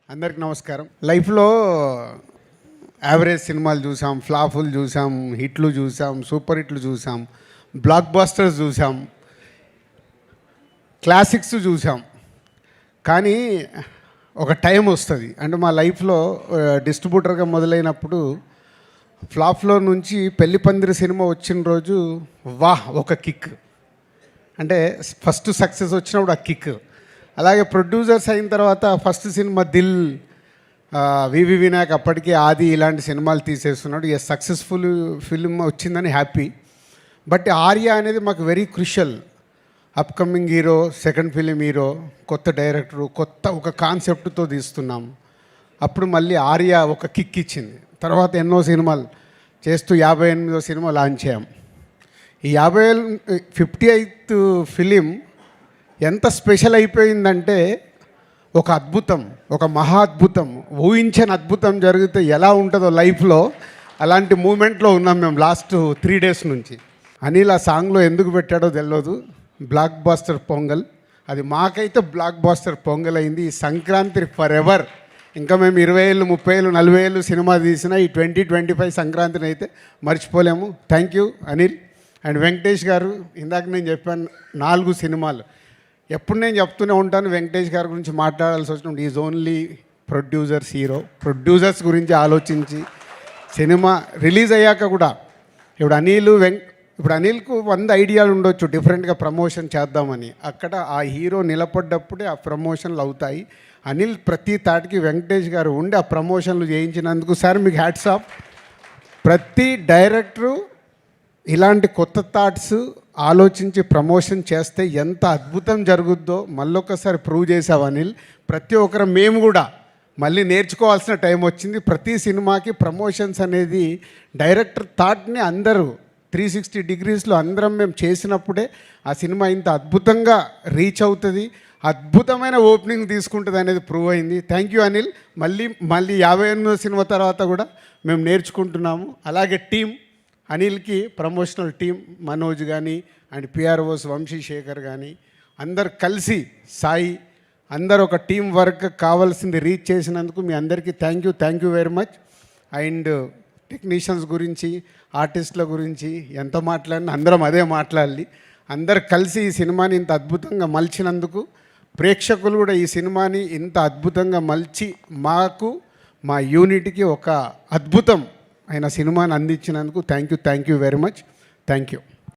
అందరికి నమస్కారం. లైఫ్లో యావరేజ్ సినిమాలు చూసాం, ఫ్లాపులు చూసాం, హిట్లు చూసాం, సూపర్ హిట్లు చూసాం, బ్లాక్ బస్టర్స్ చూసాం, క్లాసిక్స్ చూసాం. కానీ ఒక టైం వస్తుంది, అంటే మా లైఫ్లో డిస్ట్రిబ్యూటర్గా మొదలైనప్పుడు ఫ్లాప్లో నుంచి పెళ్లి పందిరి సినిమా వచ్చిన రోజు ఒక కిక్, అంటే ఫస్ట్ సక్సెస్ వచ్చినప్పుడు ఆ కిక్. అలాగే ప్రొడ్యూసర్స్ అయిన తర్వాత ఫస్ట్ సినిమా దిల్, వివి వినాయక్ అప్పటికే ఆది ఇలాంటి సినిమాలు తీసేస్తున్నాడు. ఏ సక్సెస్ఫుల్ ఫిల్మ్ వచ్చిందని హ్యాపీ. బట్ ఆర్య అనేది మాకు very crucial. Upcoming hero, second film hero, కొత్త డైరెక్టరు, కొత్త ఒక కాన్సెప్ట్తో తీస్తున్నాం. అప్పుడు మళ్ళీ ఆర్య ఒక కిక్ ఇచ్చింది. తర్వాత ఎన్నో సినిమాలు చేస్తూ 58వ సినిమా లాంచ్ చేయం. ఈ 58th ఫిలిం ఎంత స్పెషల్ అయిపోయిందంటే ఒక అద్భుతం, ఒక మహా అద్భుతం, ఊహించని అద్భుతం జరిగితే ఎలా ఉంటుందో లైఫ్లో అలాంటి మూమెంట్లో ఉన్నాం మేము లాస్ట్ 3 days నుంచి. అనిల్ ఆ సాంగ్లో ఎందుకు పెట్టాడో తెలియదు, బ్లాక్ బాస్టర్ పొంగల్. అది మాకైతే బ్లాక్ బాస్టర్ పొంగల్ అయింది. ఈ సంక్రాంతి ఫర్ ఎవర్. ఇంకా మేము 20 ఏళ్ళు, 30 ఏళ్ళు, 40 ఏళ్ళు సినిమా తీసిన ఈ 2025 సంక్రాంతిని అయితే మర్చిపోలేము. Thank you Anil and Venkatesh గారు. ఇందాక నేను చెప్పాను 4 సినిమాలు. ఎప్పుడు నేను చెప్తూనే ఉంటాను వెంకటేష్ గారి గురించి మాట్లాడాల్సి వచ్చినప్పుడు is only producers hero. Producers గురించి ఆలోచించి సినిమా రిలీజ్ అయ్యాక కూడా ఇప్పుడు అనిల్కు 100 ఐడియాలు ఉండొచ్చు డిఫరెంట్గా ప్రమోషన్ చేద్దామని. అక్కడ ఆ హీరో నిలబడ్డప్పుడే ఆ ప్రమోషన్లు అవుతాయి. అనిల్ ప్రతి తాటికి వెంకటేష్ గారు ఉండి ఆ ప్రమోషన్లు చేయించినందుకు సార్ మీకు హ్యాట్స్ ఆఫ్. ప్రతి డైరెక్టరు ఇలాంటి కొత్త థాట్స్ ఆలోచించి ప్రమోషన్ చేస్తే ఎంత అద్భుతం జరుగుద్దో మళ్ళొకసారి ప్రూవ్ చేసావు అనిల్. ప్రతి ఒక్కరు మేము కూడా మళ్ళీ నేర్చుకోవాల్సిన టైం వచ్చింది. ప్రతి సినిమాకి ప్రమోషన్స్ అనేది డైరెక్టర్ థాట్ని అందరూ 360 degreesలో అందరం మేము చేసినప్పుడే ఆ సినిమా ఇంత అద్భుతంగా రీచ్ అవుతుంది, అద్భుతమైన ఓపెనింగ్ తీసుకుంటుంది అనేది ప్రూవ్ అయింది. Thank you Anil. మళ్ళీ 58వ సినిమా తర్వాత కూడా మేము నేర్చుకుంటున్నాము. అలాగే టీం అనిల్కి ప్రమోషనల్ టీం మనోజ్ కానీ అండ్ పిఆర్ఓస్ వంశీశేఖర్ కానీ అందరు కలిసి సాయి అందరు ఒక టీం వర్క్ కావాల్సింది రీచ్ చేసినందుకు మీ అందరికీ thank you very much. And technicians గురించి, ఆర్టిస్టుల గురించి ఎంత మాట్లాడినా అందరం అదే మాట్లాడాలి. అందరు కలిసి ఈ సినిమాని ఇంత అద్భుతంగా మలిచినందుకు, ప్రేక్షకులు కూడా ఈ సినిమాని ఇంత అద్భుతంగా మలిచి మాకు మా యూనిట్కి ఒక అద్భుతం అయిన సినిమాని అందించినందుకు thank you very much. Thank you.